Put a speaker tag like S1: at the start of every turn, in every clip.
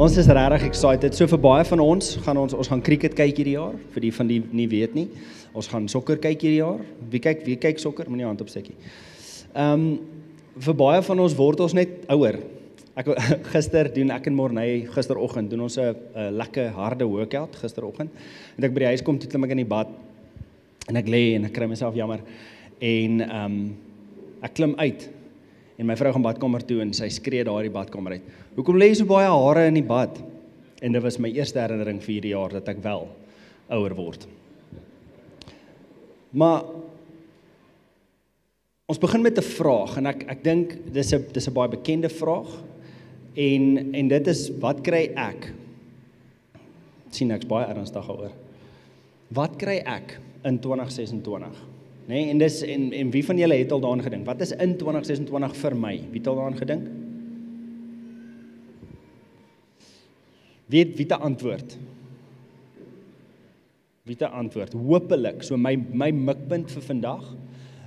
S1: Ons is regtig excited. So vir baie van ons gaan cricket kyk hierdie jaar, vir die van die nie weet nie. Ons gaan sokker kyk hierdie jaar. Wie kyk sokker? Moenie hand opsteekie. Vir baie van ons word ons net ouer. Gister doen ek en Morney, gisteroggend doen ons 'n lekker harde workout gisteroggend. En ek by die huis kom, toe klim ek in die bad en ek lê en ek kry myself jammer en ek klim uit en my vrou gaan badkamer toe en sy skree daar die badkamer uit. Hoekom lê jy so baie hare in die bad? En dit was my eerste herinnering vir hierdie jaar dat ek wel ouer word. Maar ons begin met 'n vraag en ek dink dis 'n baie bekende vraag en dit is, wat kry ek? Sien ek's baie ernstig daaroor. Wat kry ek in 2026? Nee, en wie van julle het al daaraan gedink? Wat is in 2026 vir my? Wie het al daaraan gedink? Wie het 'n antwoord? Wie het 'n antwoord? Hoopelik. So my mikpunt vir vandag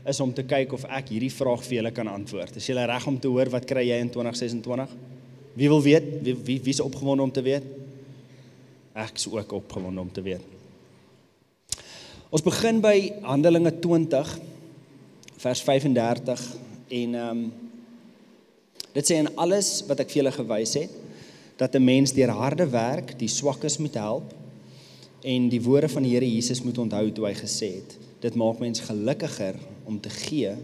S1: is om te kyk of ek hierdie vraag vir julle kan antwoord. Is julle reg om te hoor wat kry jy in 2026? Wie wil weet? Wie is opgewonde om te weet? Ek is ook opgewonde om te weet. Ons begin by Handelinge 20 vers 35 en dit sê, in alles wat ek vir julle gewys het, dat 'n mens deur harde werk die swakkes moet help en die woorde van die Here Jesus moet onthou toe hy gesê het, dit maak mens gelukkiger om te gee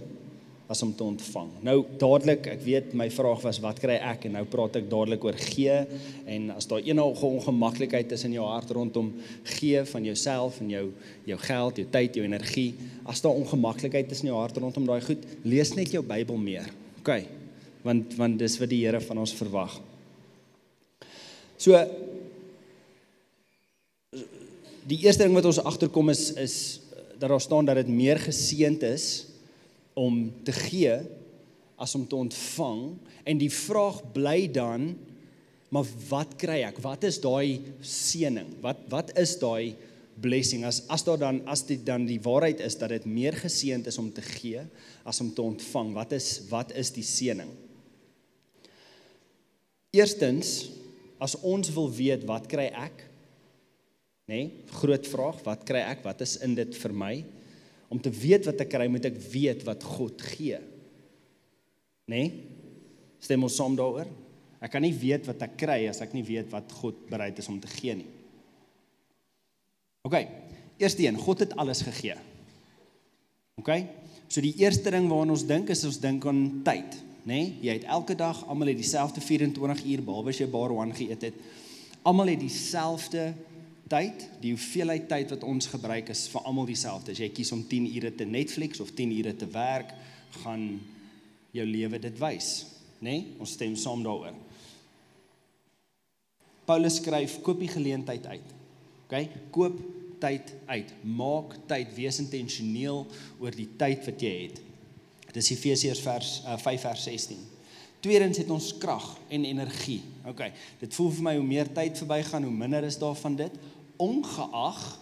S1: as om te ontvang. Nou dadelik, ek weet my vraag was wat kry ek en nou praat ek dadelik oor gee en as daar enige ongemaklikheid is in jou hart rondom gee van jouself en jou geld, jou tyd, jou energie, as daar ongemaklikheid is in jou hart rondom daai goed, lees net jou Bybel meer. OK, want dis wat die Here van ons verwag. So die eerste ding wat ons agterkom is dat daar staan dat dit meer geseënd is om te gee as om te ontvang, en die vraag bly dan, maar wat kry ek? Wat is daai seëning? Wat is daai blessing? As dit dan die waarheid is dat dit meer geseënd is om te gee as om te ontvang, wat is die seëning? Eerstens, as ons wil weet wat kry ek? Nee, groot vraag, wat kry ek? Wat is in dit vir my? Om te weet wat ek kry, moet ek weet wat God gee. Nee? Stem ons saam daaroor? Ek kan nie weet wat ek kry as ek nie weet wat God bereid is om te gee nie. OK, eerste een, God het alles gegee. OK? So die eerste ding waaraan ons dink is ons dink aan tyd. Nee? Jy het elke dag, almal het dieselfde 24 uur, behalwe as jy bar one geëet het. Almal het dieselfde tyd, die hoeveelheid tyd wat ons gebruik is vir almal dieselfde. As jy kies om 10 ure te Netflix of 10 ure te werk, gaan jou lewe dit wys. Nee? Ons stem saam daaroor. Paulus skryf, koop die geleentheid uit. OK? Koop tyd uit. Maak tyd, wees intentioneel oor die tyd wat jy het. Dis Efesiërs 5 vers 16. Tweedens het ons krag en energie. OK, dit voel vir my hoe meer tyd verbygaan, hoe minder is daar van dit. Ongeag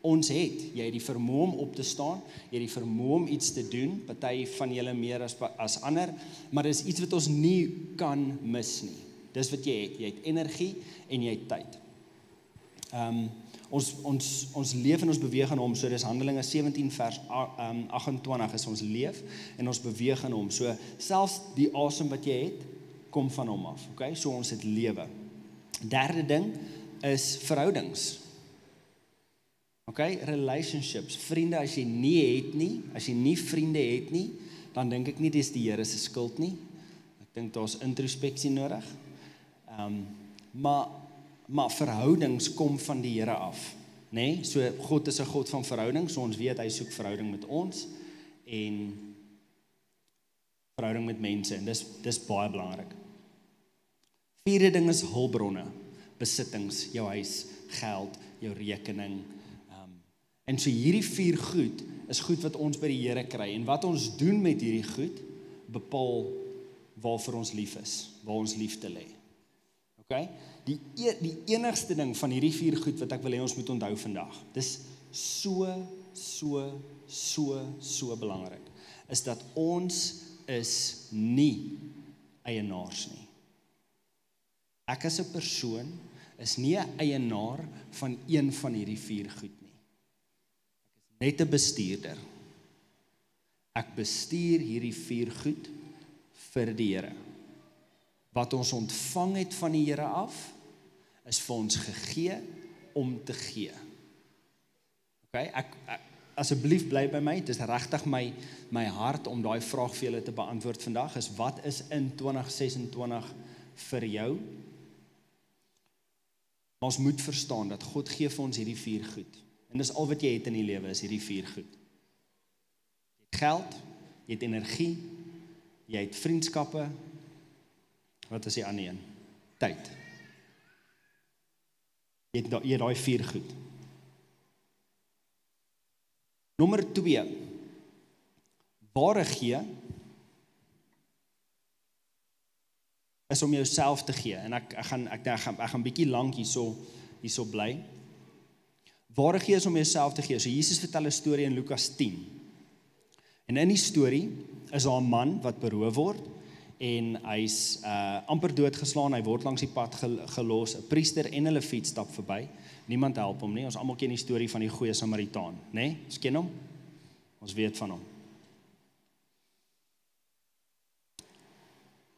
S1: ons het, jy het die vermoë om op te staan, jy het die vermoë om iets te doen, party van julle meer as ander, maar dis iets wat ons nie kan mis nie. Dis wat jy het energie en jy het tyd. Ons leef en ons beweeg in hom, so dis Handelinge 17 vers 28 is ons leef en ons beweeg in hom, so selfs die asem wat jy het, kom van hom af, okay? So ons het lewe. Derde ding is verhoudings. Okay? Relationships, vriende, as jy nie vriende het nie, dan dink ek nie dis die Here se skuld nie. Ek dink daar's introspeksie nodig. Maar verhoudings kom van die Here af, né? So God is 'n God van verhoudings, so ons weet hy soek verhouding met ons en verhouding met mense, en dis baie belangrik. Vierde ding is hulpbronne, besittings, jou huis, geld, jou rekening. En so hierdie 4 goed is goed wat ons by die Here kry, en wat ons doen met hierdie goed bepaal waarvoor ons lief is, waar ons liefde lê. Okay? Die enigste ding van hierdie 4 goed wat ek wil hê ons moet onthou vandag, dis so belangrik, is dat ons is nie eienaars nie. Ek as 'n persoon is nie 'n eienaar van een van hierdie 4 goed nie. Ek is net 'n bestuurder. Ek bestuur hierdie 4 goed vir die Here. Wat ons ontvang het van die Here af, is vir ons gegee om te gee. Okay? Ek asseblief bly by my, dit is regtig my hart om daai vraag vir julle te beantwoord vandag, is wat is in 2026 vir jou? Maar ons moet verstaan dat God gee vir ons hierdie 4 goed. En dis al wat jy het in die lewe, is hierdie 4 goed. Jy het geld, jy het energie, jy het vriendskappe, wat is die ander een? Tyd. Jy het daai 4 goed. Nommer 2, ware gee, is om jouself te gee, en ek gaan bietjie lank hierso bly. Ware gee is om jouself te gee. So Jesus vertel 'n storie in Lukas 10. En in die storie is daar 'n man wat beroof word, en hy's amper doodgeslaan, hy word langs die pad gelos, 'n priester en 'n leviet stap verby, niemand help hom nie, ons almal ken die storie van die goeie Samaritaan, né? Ons ken hom, ons weet van hom.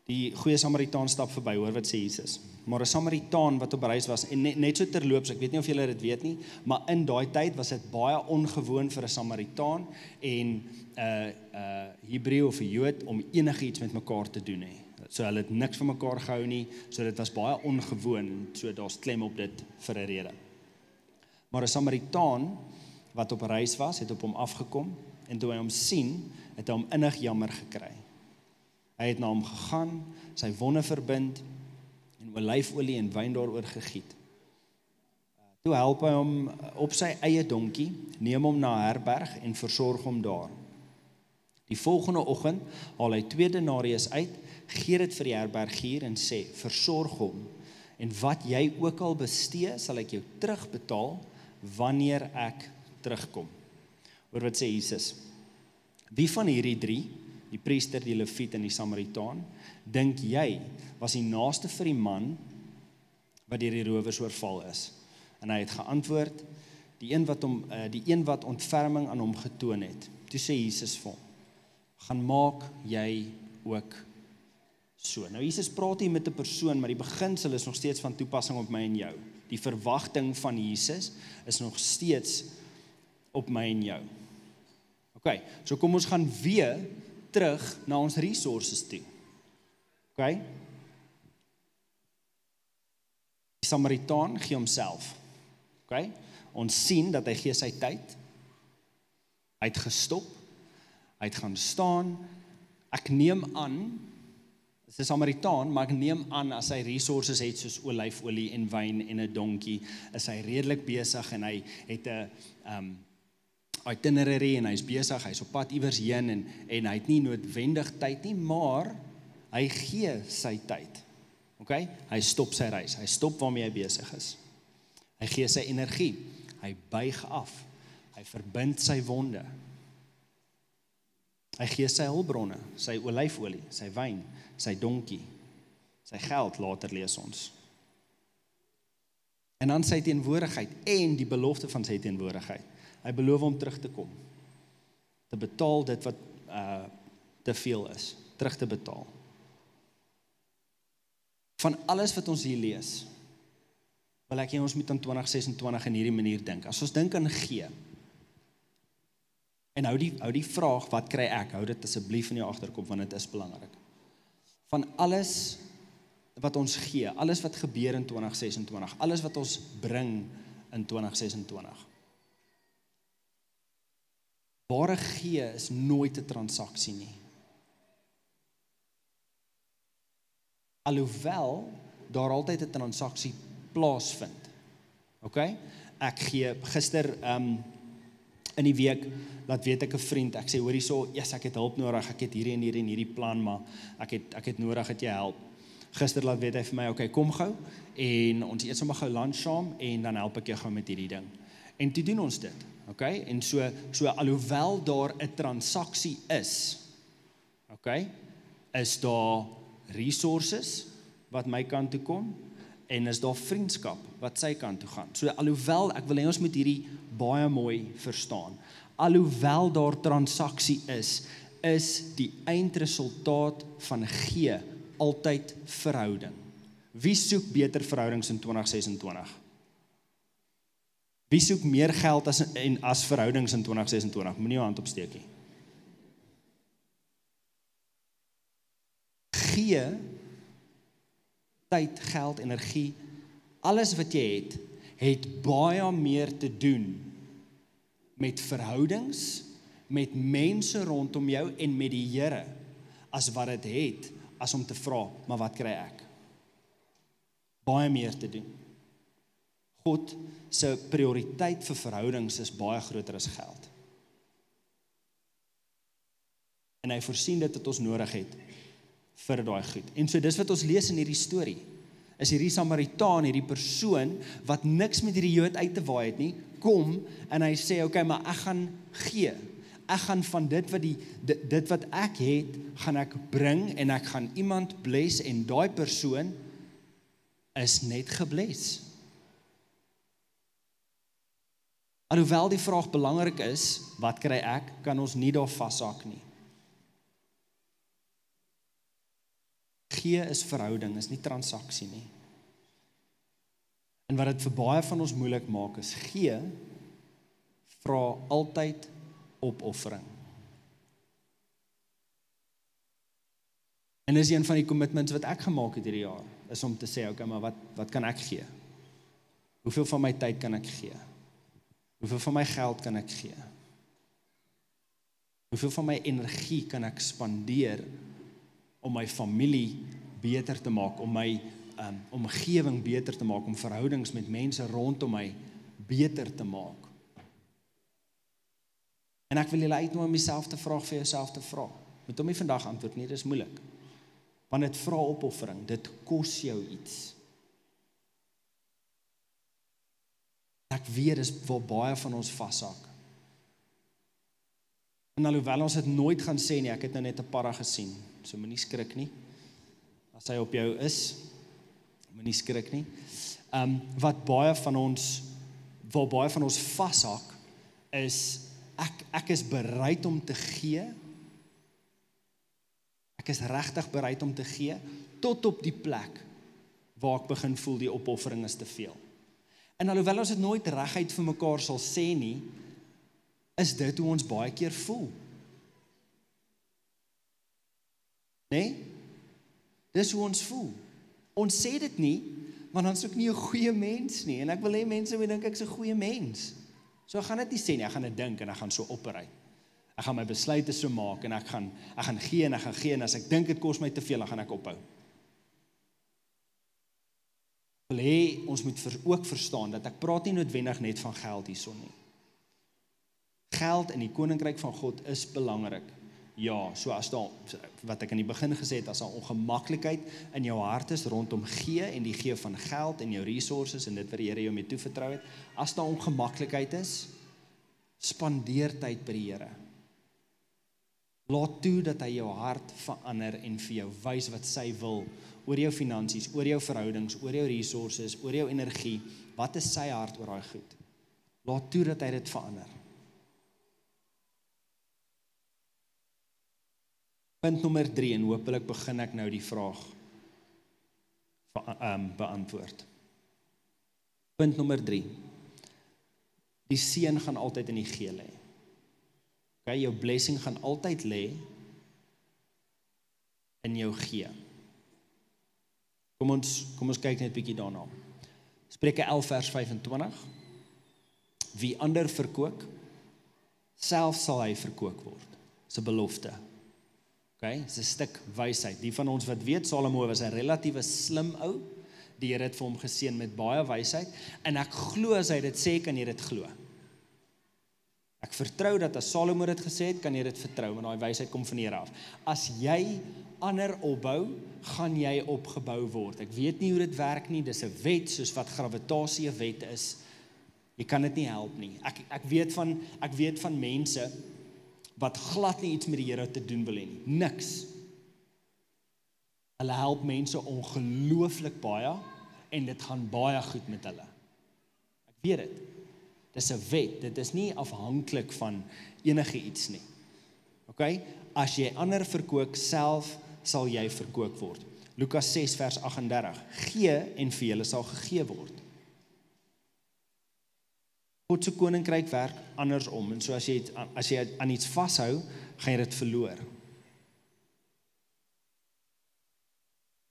S1: Die goeie Samaritaan stap verby, hoor wat sê Jesus. Maar 'n Samaritaan wat op reis was, en net so terloops, ek weet nie of julle dit weet nie, maar in daai tyd was dit baie ongewoon vir 'n Samaritaan en 'n Hebreë of 'n Jood om enigiets met mekaar te doen hê. So hulle het niks van mekaar gehou nie, so dit was baie ongewoon, so daar's klem op dit vir 'n rede. Maar 'n Samaritaan wat op reis was, het op hom afgekom, en toe hy hom sien, het hy hom innig jammer gekry. Hy het na hom gegaan, sy wonde verbind, en olyfolie en wyn daaroor gegiet. Toe help hy hom op sy eie donkie, neem hom na 'n herberg en versorg hom daar. Die volgende oggend haal hy 2 denarius uit, gee dit vir die herbergier en sê, versorg hom, en wat jy ook al bestee, sal ek jou terugbetaal, wanneer ek terugkom. Hoor wat sê Jesus, wie van hierdie 3, die priester, die leviet en die Samaritaan, dink jy was die naaste vir die man wat deur die rowers oorval is? En hy het geantwoord, die een wat ontferming aan hom getoon het. Toe sê Jesus vir hom, gaan maak jy ook so. Nou Jesus praat hier met 'n persoon, maar die beginsel is nog steeds van toepassing op my en jou. Die verwagting van Jesus is nog steeds op my en jou. Okay, so kom ons gaan weer terug na ons resources toe. Okay? Die Samaritaan gee homself. Okay? Ons sien dat hy gee sy tyd. Hy het gestop. Hy het gaan staan. Ek neem aan, is 'n Samaritaan, maar ek neem aan as hy resources het soos olyfolie en wyn en 'n donkie, is hy redelik besig en hy het 'n itinerary en hy's besig, hy's op pad iewers heen en hy het nie noodwendig tyd nie, maar hy gee sy tyd. Okay? Hy stop sy reis, hy stop waarmee hy besig is. Hy gee sy energie, hy buig af, hy verbind sy wonde. Hy gee sy hulpbronne, sy olyfolie, sy wyn, sy donkie, sy geld, later lees ons. En dan sy teenwoordigheid en die belofte van sy teenwoordigheid. Hy beloof om terug te kom, te betaal dit wat te veel is, terug te betaal. Van alles wat ons hier lees, wil ek ons moet aan 2026 in hierdie manier dink. As ons dink aan gee, en hou die vraag, wat kry ek? Hou dit asseblief in jou agterkop, want dit is belangrik. Van alles wat ons gee, alles wat gebeur in 2026, alles wat ons bring in 2026. Ware gee is nooit 'n transaksie nie. Alhoewel daar altyd 'n transaksie plaasvind. Okay? Ek gee gister in die week, laat weet ek 'n vriend, ek sê hoor hierso, yes, ek het hulp nodig, ek het hierdie en hierdie en hierdie plan, maar ek het nodig dat jy help. Gister laat weet hy vir my, okay, kom gou en ons eet sommer gou lunch saam en dan help ek jou gou met hierdie ding. En toe doen ons dit. Okay? En so alhoewel daar 'n transaksie is, okay, is daar resources wat my kant toe kom, en is daar vriendskap wat sy kant toe gaan. So alhoewel, ek wil hê ons moet hierdie baie mooi verstaan, alhoewel daar transaksie is die eindresultaat van gee altyd verhouding. Wie soek beter verhoudings in 2026? Wie soek meer geld as verhoudings in 2026? Moenie jou hand opsteek nie. Gee, tyd, geld, energie, alles wat jy het baie meer te doen met verhoudings, met mense rondom jou en met die Here, as wat dit het, as om te vra, maar wat kry ek? Baie meer te doen. God se prioriteit vir verhoudings is baie groter as geld. En hy voorsien dit wat ons nodig het vir daai goed. En so dis wat ons lees in hierdie storie, is hierdie Samaritaan, hierdie persoon, wat niks met hierdie Jood uit te waai het nie, kom en hy sê, okay, maar ek gaan gee. Ek gaan van dit wat ek het, gaan ek bring en ek gaan iemand bless en daai persoon is net gebless. Alhoewel die vraag belangrik is, wat kry ek, kan ons nie daar vashak nie. Gee is verhouding, is nie transaksie nie. En wat dit vir baie van ons moeilik maak is, gee vra altyd opoffering. En dis een van die commitments wat ek gemaak het hierdie jaar, is om te sê, okay, maar wat kan ek gee? Hoeveel van my tyd kan ek gee? Hoeveel van my geld kan ek gee? Hoeveel van my energie kan ek spandeer om my familie beter te maak, om my omgewing beter te maak, om verhoudings met mense rondom my beter te maak? En ek wil julle uitnooi om dieselfde vraag vir jouself te vra. Moet hom nie vandag antwoord nie, dit is moeilik. Want dit vra opoffering, dit kos jou iets. Ek weet, dis waar baie van ons vashak. En alhoewel ons dit nooit gaan sê nie, ek het nou net 'n para gesien, so moenie skrik nie. As hy op jou is, moenie skrik nie. Waar baie van ons vashak, is, ek is bereid om te gee, ek is regtig bereid om te gee, tot op die plek waar ek begin voel die opoffering is te veel. En alhoewel ons dit nooit reguit vir mekaar sal sê nie, is dit hoe ons baie keer voel. Nee? Dis hoe ons voel. Ons sê dit nie, want ons is ook nie 'n goeie mens nie, en ek wil hê mense moet dink ek's 'n goeie mens. So ek gaan dit nie sê nie, ek gaan dit dink en ek gaan so operate. Ek gaan my besluite so maak en ek gaan gee en as ek dink dit kos my te veel, dan gaan ek ophou. Ek wil hê ons moet ook verstaan dat ek praat nie noodwendig net van geld hierson nie. Geld in die koninkryk van God is belangrik. Ja, so as daar, wat ek in die begin gesê het, as daar ongemaklikheid in jou hart is rondom gee en die gee van geld en jou resources en dit wat die Here jou mee toevertrou het, as daar ongemaklikheid is, spandeer tyd by die Here. Laat toe dat hy jou hart verander en vir jou wys wat sy wil oor jou finansies, oor jou verhoudings, oor jou resources, oor jou energie. Wat is sy hart oor daai goed? Laat toe dat hy dit verander. Punt nommer 3, en hopelik begin ek nou die vraag beantwoord. Punt nommer 3. Die seën gaan altyd in die gee lê. Okay, jou blessing gaan altyd lê in jou gee. Kom ons kyk net 'n bietjie daarna. Spreuke 11 vers 25. Wie ander verkoop, self sal hy verkoop word. Dis 'n belofte. Okay, dis 'n stuk wysheid. Die van ons wat weet, Salomo was 'n relatief slim ou. Die Here het vir hom geseën met baie wysheid, en ek glo as hy dit sê, kan jy dit glo. Ek vertrou dat as Salomo dit gesê het, kan jy dit vertrou, want daai wysheid kom van die Here af. As jy ander opbou, gaan jy opgebou word. Ek weet nie hoe dit werk nie, dis 'n wet, soos wat gravitasie 'n wet is. Jy kan dit nie help nie. Ek weet van mense wat glad nie iets met die Here te doen wil hê nie. Niks. Hulle help mense ongelooflik baie, en dit gaan baie goed met hulle. Ek weet dit. Dis 'n wet, dit is nie afhanklik van enige iets nie. Okay? As jy ander verkoop, self sal jy verkoop word. Lukas 6 vers 38. Gee en vir julle sal gegee word. God se koninkryk werk andersom, en so as jy aan iets vashou, gaan jy dit verloor.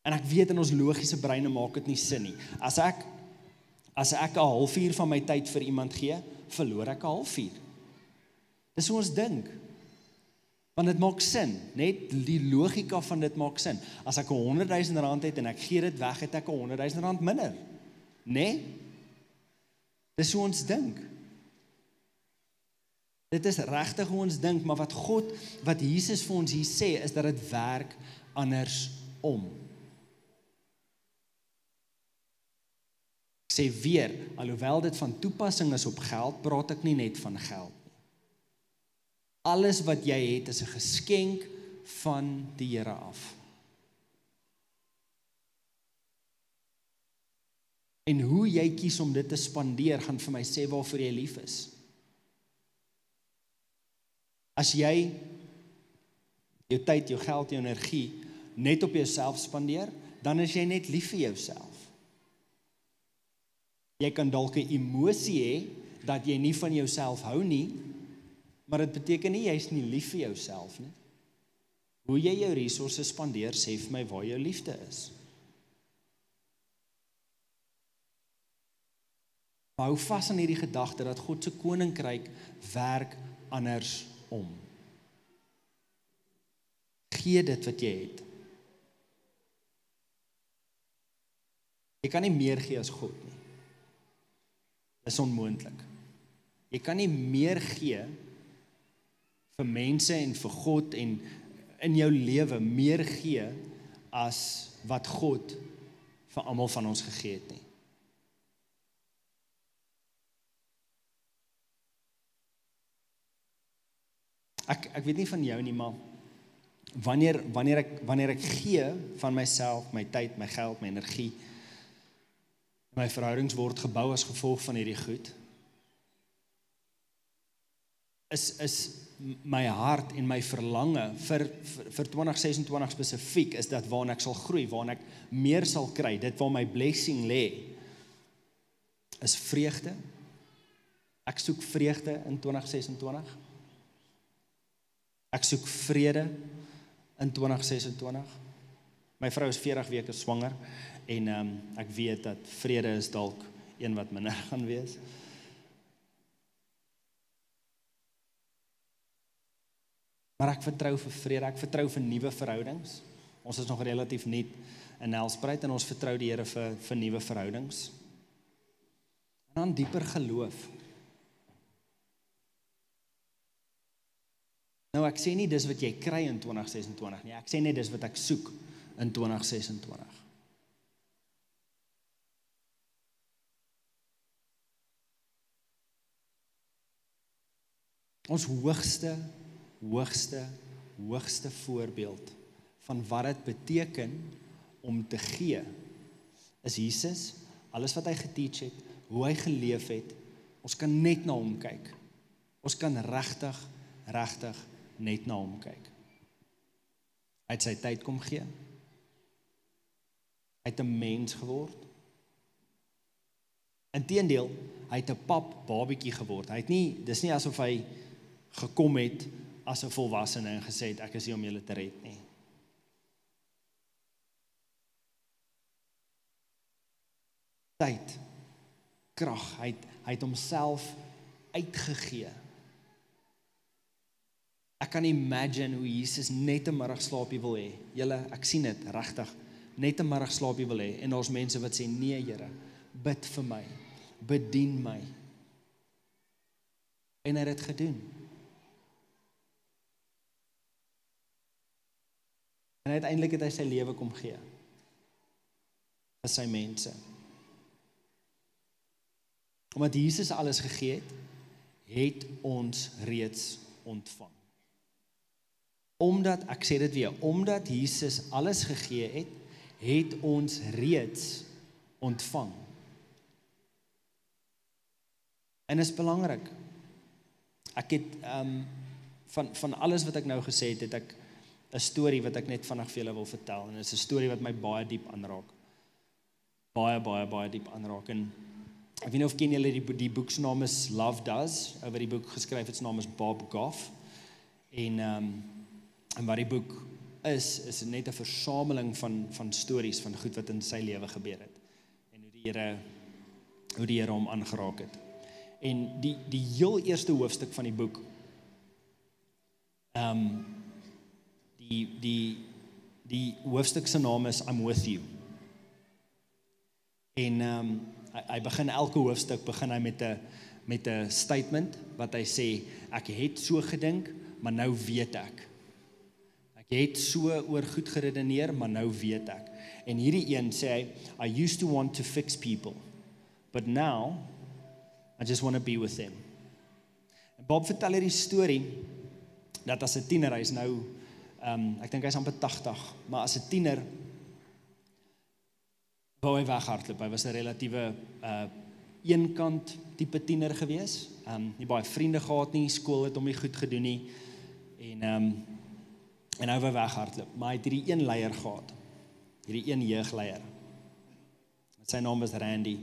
S1: En ek weet in ons logiese breine maak dit nie sin nie. As ek 'n halfuur van my tyd vir iemand gee, verloor ek 'n halfuur. Dis hoe ons dink. Want dit maak sin, net die logika van dit maak sin. As ek 100 000 rand het en ek gee dit weg, het ek 100 000 rand minder. Nee? Dis hoe ons dink. Dit is regtig hoe ons dink, maar wat Jesus vir ons hier sê, is dat dit werk andersom. Ek sê weer, alhoewel dit van toepassing is op geld, praat ek nie net van geld nie. Alles wat jy het is 'n geskenk van die Here af. En hoe jy kies om dit te spandeer, gaan vir my sê waarvoor jy lief is. As jy jou tyd, jou geld, jou energie net op jouself spandeer, dan is jy net lief vir jouself. Jy kan dalk 'n emosie hê dat jy nie van jouself hou nie, maar dit beteken nie jy is nie lief vir jouself nie. Hoe jy jou resources spandeer, sê vir my waar jou liefde is. Maar hou vas aan hierdie gedagte dat God se koninkryk werk andersom. Gee dit wat jy het. Jy kan nie meer gee as God nie. Dis onmoontlik. Jy kan nie meer gee vir mense en vir God en in jou lewe meer gee as wat God vir almal van ons gegee het nie. Ek weet nie van jou nie, maar wanneer ek gee van myself, my tyd, my geld, my energie, my verhoudings word gebou as gevolg van hierdie goed, is my hart en my verlange vir 2026 spesifiek, is dat waarna ek sal groei, waarna ek meer sal kry, dit waar my blessing lê, is vreugde. Ek soek vreugde in 2026. Ek soek vrede in 2026. My vrou is 40 weke swanger en ek weet dat vrede is dalk een wat minder gaan wees. Maar ek vertrou vir vrede, ek vertrou vir nuwe verhoudings. Ons is nog relatief nuut in Nelspruit en ons vertrou die Here vir nuwe verhoudings. En dan dieper geloof. Nou ek sê nie dis wat jy kry in 2026 nie, ek sê net dis wat ek soek in 2026. Ons hoogste voorbeeld van wat dit beteken om te gee, is Jesus, alles wat hy geteach het, hoe hy geleef het, ons kan net na hom kyk. Ons kan regtig net na hom kyk. Hy het sy tyd kom gee. Hy het 'n mens geword. Inteendeel, hy het 'n pap babietjie geword. Hy het nie, dis nie asof hy gekom het as 'n volwassene en gesê het, ek is hier om julle te red nie. Tyd, krag, hy het homself uitgegee. Ek kan imagine hoe Jesus net 'n middagslaapie wil hê. Julle, ek sien dit, regtig, net 'n middagslaapie wil hê. En daar's mense wat sê, nee Here, bid vir my, bedien my. En hy het dit gedoen. En uiteindelik het hy sy lewe kom gee. Vir sy mense. Omdat Jesus alles gegee het, het ons reeds ontvang. Omdat, ek sê dit weer, omdat Jesus alles gegee het, het ons reeds ontvang. En is belangrik. Ek het van alles wat ek nou gesê het ek 'n storie wat ek net vinnig vir julle wil vertel. En dit is 'n storie wat my baie diep aanraak. Baie diep aanraak. En ek weet nie of ken julle die boek se naam is Love Does, oor die boek geskryf het, se naam is Bob Goff. En wat die boek is net 'n versameling van stories van goed wat in sy lewe gebeur het. En hoe die Here hom aangeraak het. En die heel eerste hoofstuk van die boek, die hoofstuk se naam is I'm with you. En hy begin elke hoofstuk met 'n statement wat hy sê, ek het so gedink, maar nou weet ek. Ek het so oor goed geredeneer, maar nou weet ek. En hierdie een sê hy, I used to want to fix people, but now I just want to be with them. En Bob vertel hierdie storie, dat as 'n tiener, hy is nou, ek dink hy is amper 80, maar as 'n tiener, wou hy weghardloop. Hy was 'n relatiewe eenkant tipe tiener gewees. Nie baie vriende gehad nie, skool het hom nie goed gedoen nie. En hy wou weghardloop. Maar hy het hierdie een leier gehad. Hierdie een jeugleier. Sy naam was Randy.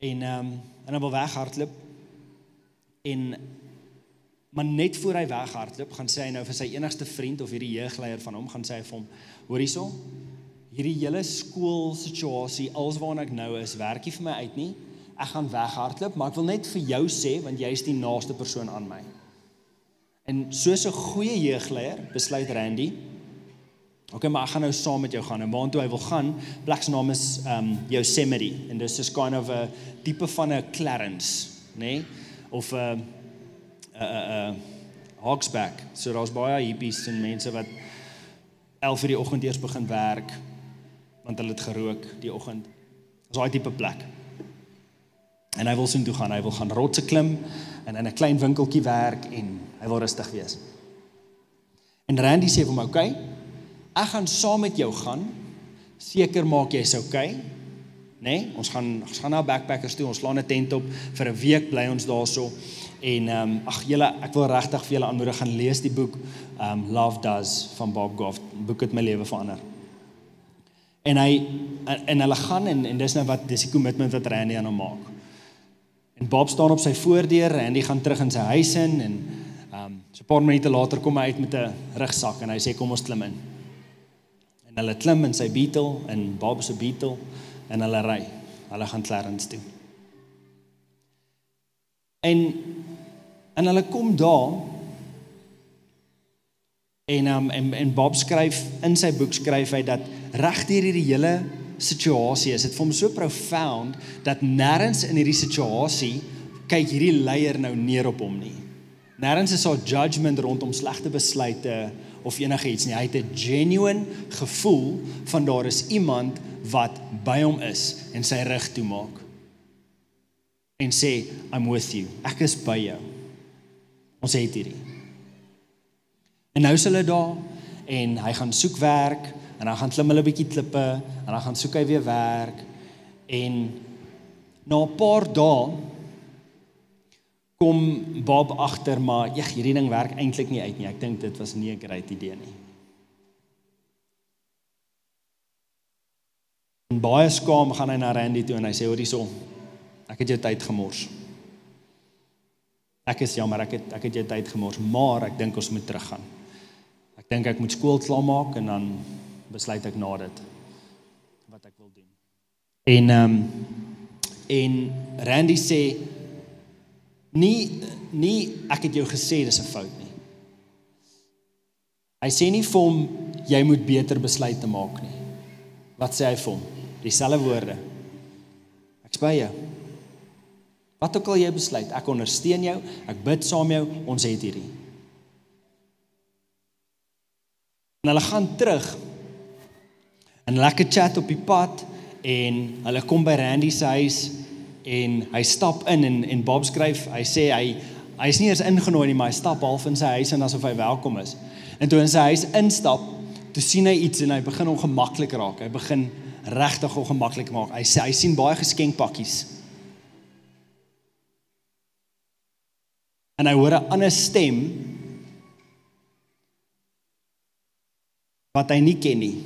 S1: En hy wil weghardloop. Maar net voor hy weghardloop, gaan sê hy nou vir sy enigste vriend, of hierdie jeugleier van hom, gaan sê hy vir hom, hoor hierso, hierdie hele skoolsituasie, alles waarna ek nou is, werk nie vir my uit nie, ek gaan weghardloop, maar ek wil net vir jou sê, want jy is die naaste persoon aan my. En soos 'n goeie jeugleier, besluit Randy, okay, maar ek gaan nou saam met jou gaan, en waartoe hy wil gaan, plek se naam is Yosemite, en dis is kind of 'n tipe van 'n Clarence, nee, of Hogsback, so daar's baie hippies en mense wat 11 uur die oggend eers begin werk, want hulle het gerook die oggend. Dis daai tipe plek. En hy wil so toe gaan, hy wil gaan rotse klim, en in 'n klein winkeltjie werk, en hy wil rustig wees. En Randy sê vir hom, okay, ek gaan saam met jou gaan, seker maak jy's okay, nee, ons gaan na backpackers toe, ons slaan 'n tent op, vir 'n week bly ons daarso, en ek wil regtig vir julle aanmoedig, gaan lees die boek Love Does van Bob Goff. Die boek het my lewe verander. En hulle gaan, en dis nou dis die commitment wat Randy aan hom maak. En Bob staan op sy voordeur, Randy gaan terug in sy huis in, en so 'n paar minute later kom hy uit met 'n rugsak, en hy sê, kom ons klim in. En hulle klim in sy Beetle, en Bob se Beetle, en hulle ry. Hulle gaan Clarence toe. En hulle kom daar, en Bob skryf, in sy boek skryf hy dat reg deur hierdie hele situasie is dit vir hom so profound, dat nêrens in hierdie situasie kyk hierdie leier nou neer op hom nie. Nêrens is daar judgment rondom slegte besluite of enige iets nie. Hy het 'n genuine gevoel van daar is iemand wat by hom is en sy rug toemaak. En sê, I'm with you. Ek is by jou. Ons het hierdie. En nou is hulle daar, en hy gaan soek werk, en dan gaan klim hulle 'n bietjie klippe, en dan gaan soek hy weer werk, en na 'n paar dae, kom Bob agter, maar hierdie ding werk eintlik nie uit nie, ek dink dit was nie 'n great idee nie. En baie skaam gaan hy na Randy toe, en hy sê, hoor hierso, ek het jou tyd gemors. Ek is jammer, ek het jou tyd gemors, maar ek dink ons moet teruggaan. Ek dink ek moet skool klaar maak, en dan besluit ek na dit, wat ek wil doen. En Randy sê, nie ek het jou gesê, dis 'n fout nie. Hy sê nie vir hom, jy moet beter besluite maak nie. Wat sê hy vir hom? Dieselfde woorde. Ek's by jou. Wat ook al jy besluit, ek ondersteun jou, ek bid saam jou, ons het hierdie. En hulle gaan terug, en lekker chat op die pad, en hulle kom by Randy se huis, en hy stap in, en Bob skryf, hy sê, hy is nie eens ingenooi nie, maar hy stap half in sy huis, en asof hy welkom is. En toe in sy huis instap, toe sien hy iets, en hy begin ongemaklik raak, hy begin regtig ongemaklik maak. Hy sien baie geskenkpakkies. En hy hoor 'n ander stem wat hy nie ken nie.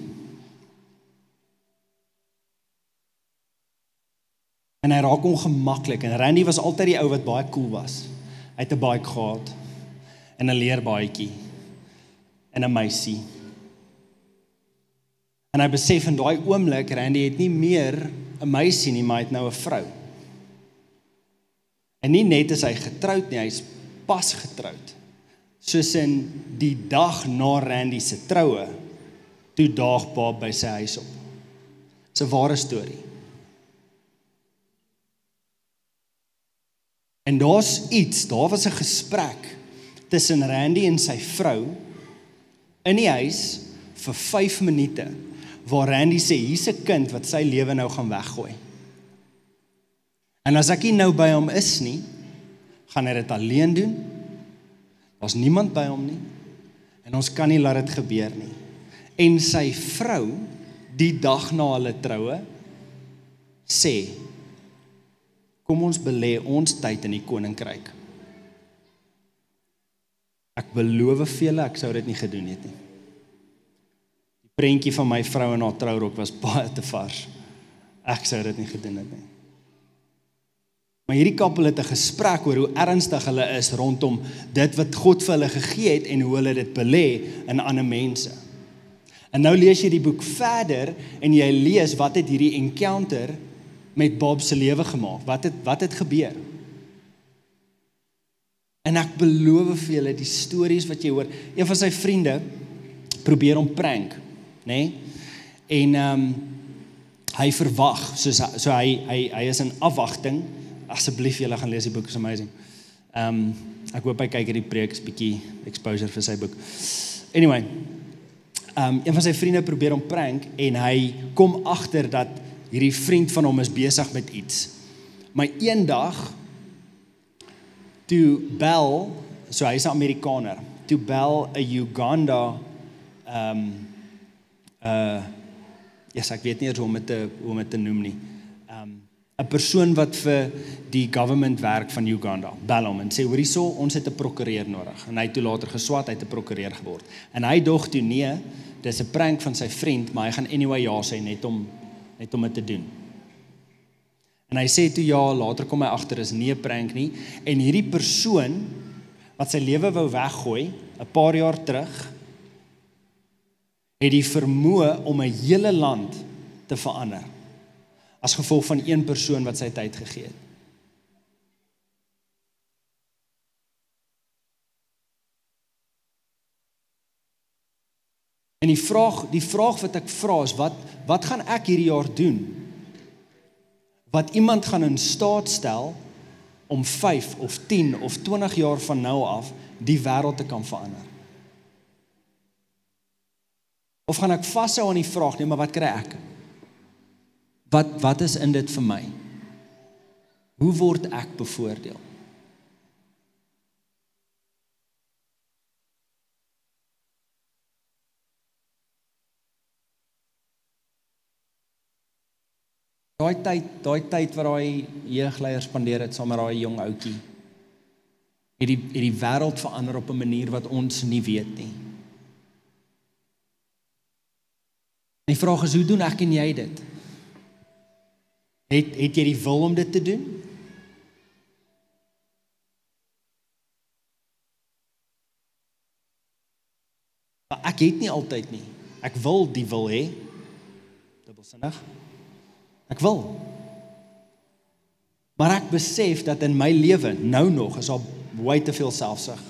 S1: En hy raak ongemaklik, en Randy was altyd die ou wat baie cool was. Hy het 'n bike gehad, en 'n leerbaadjie, en 'n meisie. En hy besef in daai oomblik, Randy het nie meer 'n meisie nie, maar hy het nou 'n vrou. En nie net is hy getroud nie, hy is pas getroud. Soos in die dag na Randy se troue, toe daag Bob by sy huis op. Dis 'n ware storie. En daar was 'n gesprek tussen Randy en sy vrou in die huis vir 5 minute, waar Randy sê, hier's 'n kind wat sy lewe nou gaan weggooi. En as ek nie nou by hom is nie, gaan hy dit alleen doen. Daar's niemand by hom nie, en ons kan nie laat dit gebeur nie. En sy vrou, die dag na hulle troue, sê, kom ons belê ons tyd in die koninkryk. Ek beloof vir julle, ek sou dit nie gedoen het nie. Die prentjie van my vrou in haar trourok was baie te vars. Ek sou dit nie gedoen het nie. Maar hierdie koppel het 'n gesprek oor hoe ernstig hulle is rondom dit wat God vir hulle gegee het en hoe hulle dit belê in ander mense. En nou lees jy die boek verder en jy lees wat het hierdie encounter met Bob se lewe gemaak. Wat het gebeur? En ek beloof vir julle die stories wat jy hoor. Een van sy vriende probeer hom prank, nê? En hy verwag, so hy is in afwagting. Asseblief julle gaan lees die boek, is amazing. Ek hoop hy kyk hierdie preek, is bietjie exposure vir sy boek. Anyway, een van sy vriende probeer hom prank en hy kom agter dat hierdie vriend van hom is besig met iets. Maar eendag toe bel, so hy is 'n Amerikaner, toe bel 'n Uganda ek weet nie eers hoe om dit te noem nie. 'n persoon wat vir die government werk van Uganda, bel hom en sê, hoor hierso, ons het 'n prokureur nodig. En hy het toe later geswat, hy het 'n prokureur geword. En hy dog toe nee, dis 'n prank van sy vriend, maar hy gaan anyway ja sê, net om dit te doen. En hy sê toe ja, later kom hy agter, is nie 'n prank nie. En hierdie persoon, wat sy lewe wou weggooi, 'n paar jaar terug, het die vermoë om 'n hele land te verander. As gevolg van een persoon wat sy tyd gegee het. En die vraag wat ek vra is, wat gaan ek hierdie jaar doen? Wat iemand gaan in staat stel om 5 of 10 of 20 jaar van nou af die wêreld te kan verander? Of gaan ek vashou aan die vraag, nee, maar wat kry ek? Wat is in dit vir my? Hoe word ek bevoordeel? Daai tyd wat daai jeugleier spandeer het saam met daai jong ouetjie, het die wêreld verander op 'n manier wat ons nie weet nie. En die vraag is, hoe doen ek en jy dit? Het jy die wil om dit te doen? Maar ek het nie altyd nie. Ek wil die wil hê. Dubbelsinnig. Ek wil. Maar ek besef dat in my lewe, nou nog, is al way te veel selfsug.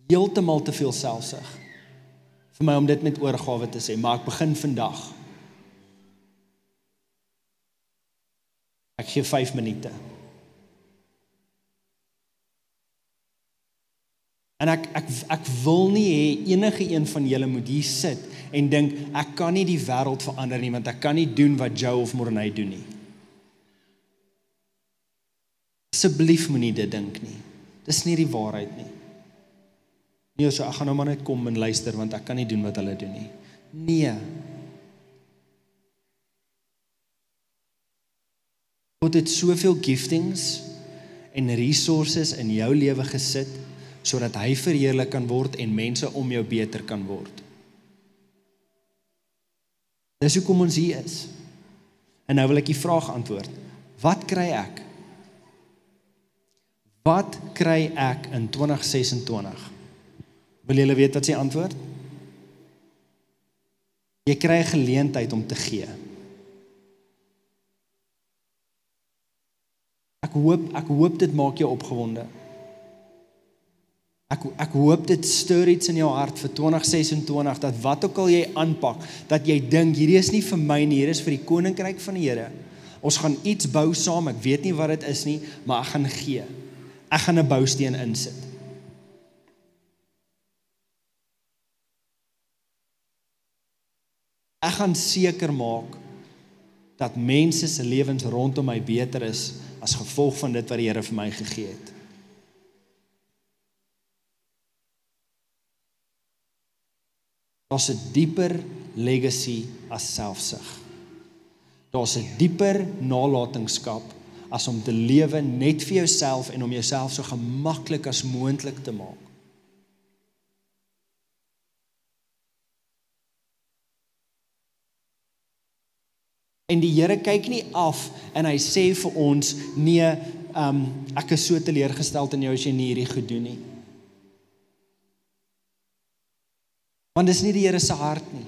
S1: Heeltemal te veel selfsug. Vir my om dit met oorgawe te sê, maar ek begin vandag. Ek gee 5 minute. En ek wil nie hê enige een van julle moet hier sit en dink, ek kan nie die wêreld verander nie, want ek kan nie doen wat Joe of Morney doen nie. Asseblief moenie dit dink nie. Dis nie die waarheid nie. Nee, so ek gaan nou maar net kom en luister, want ek kan nie doen wat hulle doen nie. Nee. God het soveel giftings en resources in jou lewe gesit, sodat hy verheerlik kan word en mense om jou beter kan word. Dis hoekom ons hier is. En nou wil ek die vraag antwoord. Wat kry ek? Wat kry ek in 2026? Wil julle weet wat sy antwoord? Jy kry 'n geleentheid om te gee. Ek hoop dit maak jou opgewonde. Ek hoop dit stuur iets in jou hart vir 2026, dat wat ook al jy aanpak, dat jy dink, hierdie is nie vir my nie, hier is vir die koninkryk van die Here. Ons gaan iets bou saam, ek weet nie wat dit is nie, maar ek gaan gee. Ek gaan 'n bousteen insit. Ek gaan seker maak dat mense se lewens rondom my beter is as gevolg van dit wat die Here vir my gegee het. Daar's 'n dieper legacy as selfsug. Daar's 'n dieper nalatenskap as om te lewe net vir jouself en om jouself so gemaklik as moontlik te maak. En die Here kyk nie af en hy sê vir ons, nee, ek is so teleurgesteld in jou as jy nie hierdie goed doen nie. Want dis nie die Here se hart nie.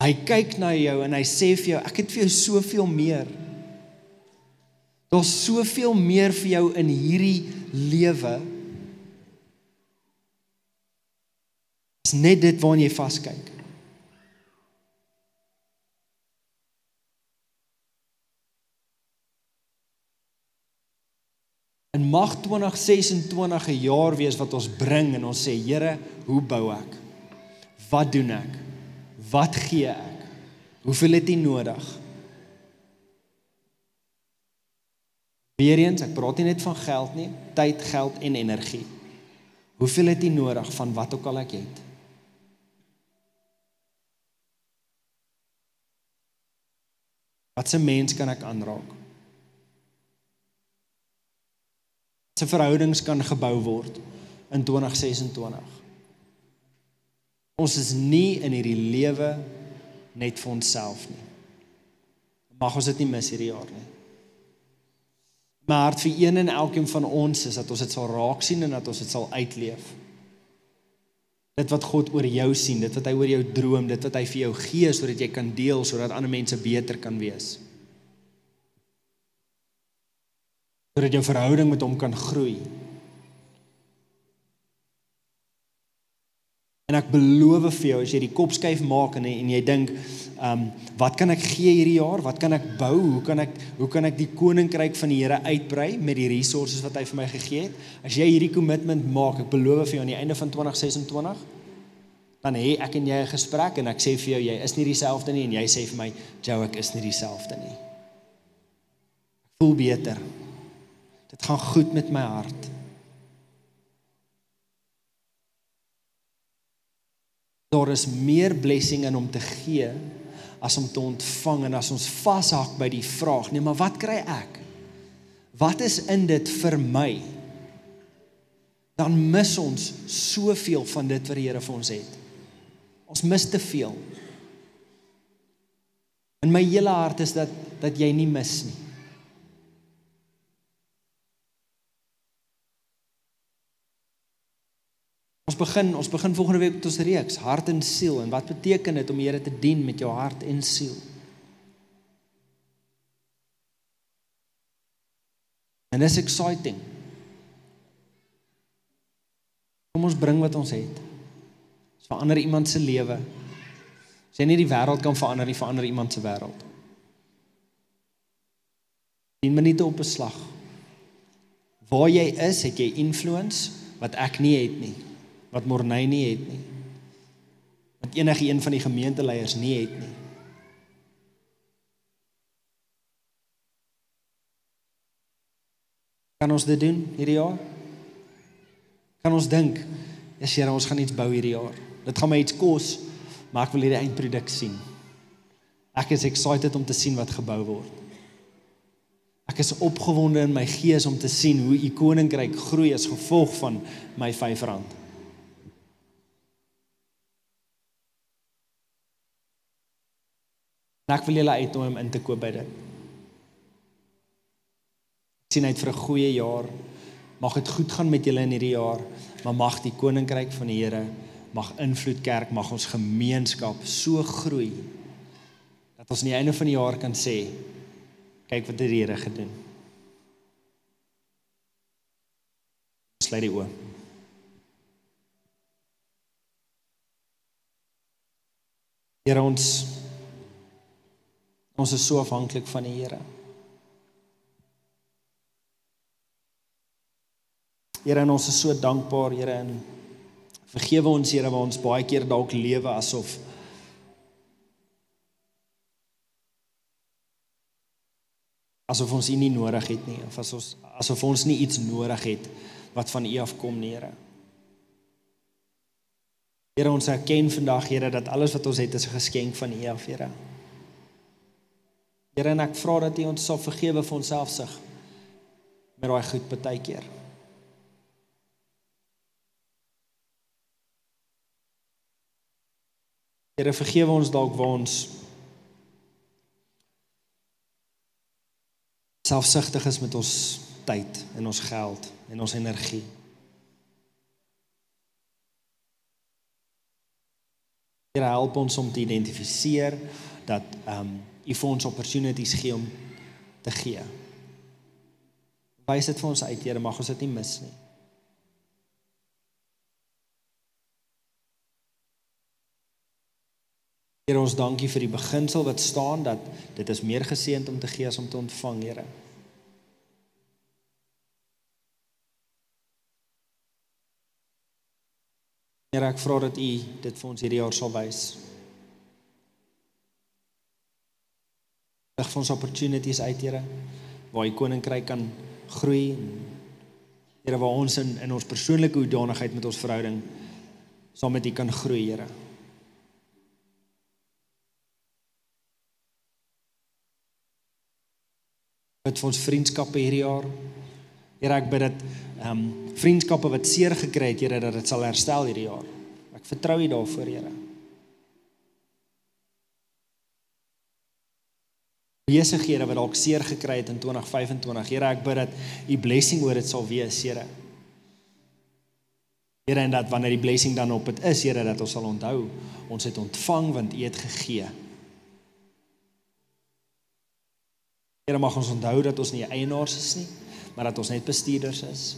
S1: Hy kyk na jou en hy sê vir jou, ek het vir jou soveel meer. Daar's soveel meer vir jou in hierdie lewe. Dis net dit waarna jy vaskyk. En mag 2026 'n jaar wees wat ons bring en ons sê, Here, hoe bou ek? Wat doen ek? Wat gee ek? Hoeveel het jy nodig? Weereens, ek praat nie net van geld nie, tyd, geld en energie. Hoeveel het jy nodig van wat ook al ek het? Wat 'n mens kan ek aanraak? Wat 'n verhoudings kan gebou word in 2026? Ons is nie in hierdie lewe net vir onsself nie. Mag ons dit nie mis hierdie jaar nie. My hart vir een en elkeen van ons is dat ons dit sal raak sien en dat ons dit sal uitleef. Dit wat God oor jou sien, dit wat hy oor jou droom, dit wat hy vir jou gee, sodat jy kan deel, sodat ander mense beter kan wees. Sodat jou verhouding met hom kan groei. En ek beloof vir jou, as jy die kop skuif maak en jy dink, wat kan ek gee hierdie jaar? Wat kan ek bou? Hoe kan ek die koninkryk van die Here uitbrei met die resources wat hy vir my gegee het? As jy hierdie commitment maak, ek beloof vir jou aan die einde van 2026, dan hê ek en jy 'n gesprek en ek sê vir jou, jy is nie dieselfde nie en jy sê vir my, Joe, ek is nie dieselfde nie. Ek voel beter. Dit gaan goed met my hart. Daar is meer blessing in om te gee as om te ontvang, en as ons vashak by die vraag, nee, maar wat kry ek? Wat is in dit vir my? Dan mis ons soveel van dit wat die Here vir ons het. Ons mis te veel. In my hele hart is dat jy nie mis nie. Ons begin volgende week met ons reeks, hart en siel, en wat beteken dit om die Here te dien met jou hart en siel? En dis exciting. Kom ons bring wat ons het. Ons verander iemand se lewe. As jy nie die wêreld kan verander nie, verander iemand se wêreld. 10 minute op 'n slag. Waar jy is, het jy influence wat ek nie het nie. Wat Morney nie het nie. Wat enige een van die gemeenteleiers nie het nie. Kan ons dit doen hierdie jaar? Kan ons dink, Here, ons gaan iets bou hierdie jaar. Dit gaan my iets kos, maar ek wil hierdie eindproduk sien. Ek is excited om te sien wat gebou word. Ek is opgewonde in my gees om te sien hoe u koninkryk groei as gevolg van my R5. En ek wil julle uitnooi om in te koop by dit. Ek sien uit vir 'n goeie jaar. Mag dit goed gaan met julle in hierdie jaar, maar mag die koninkryk van die Here, mag Invloed Kerk, mag ons gemeenskap so groei, dat ons aan die einde van die jaar kan sê, kyk wat het die Here gedoen. Sluit die oë. Here, ons is so afhanklik van die Here. Here, en ons is so dankbaar, Here, en vergewe ons, Here, waar ons baie keer dalk lewe asof ons U nie nodig het nie, of asof ons nie iets nodig het wat van U afkom nie, Here. Here, ons erken vandag, Here, dat alles wat ons het is 'n geskenk van U af, Here. Here, en ek vra dat U ons sal vergewe vir ons selfsug met daai goed partykeer. Here, vergewe ons dalk waar ons selfsugtig is met ons tyd en ons geld en ons energie. Here, help ons om te identifiseer dat U vir ons opportunities gee om te gee. Wys dit vir ons uit, Here, mag ons dit nie mis nie. Here, ons dankie vir die beginsel wat staan, dat dit is meer geseënd om te gee as om te ontvang, Here. Here, ek vra dat U dit vir ons hierdie jaar sal wys. Lig vir ons opportunities uit, Here, waar U koninkryk kan groei. Here, waar ons in ons persoonlike hoedanigheid met ons verhouding saam met U kan groei, Here. Bid vir ons vriendskappe hierdie jaar. Here, ek bid dat vriendskappe wat seer gekry het, Here, dat dit sal herstel hierdie jaar. Ek vertrou U daarvoor, Here. Besighede wat dalk seer gekry het in 2025, Here, ek bid dat U blessing oor dit sal wees, Here. Here, en dat wanneer die blessing dan op dit is, Here, dat ons sal onthou, ons het ontvang want U het gegee. Here, mag ons onthou dat ons nie eienaars is nie, maar dat ons net bestuurders is.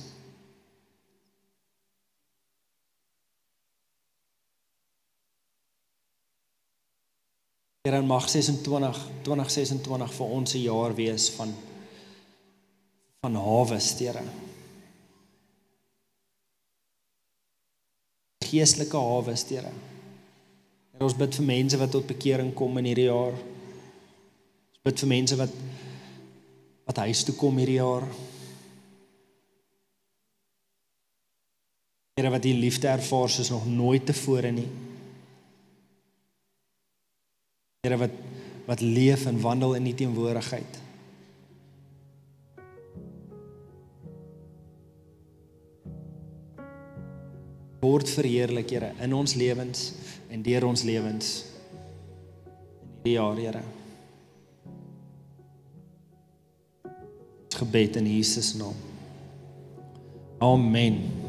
S1: Here, en mag 2026 vir ons 'n jaar wees van harvest, Here. Geestelike harvest, Here. En ons bid vir mense wat tot bekering kom in hierdie jaar. Ons bid vir mense wat huis toe kom hierdie jaar. Here, wat die liefde ervaar soos nog nooit tevore nie. Here, wat leef en wandel in die teenwoordigheid. Word verheerlik, Here, in ons lewens en deur ons lewens in hierdie jaar, Here. Gebed in Jesus naam. Amen.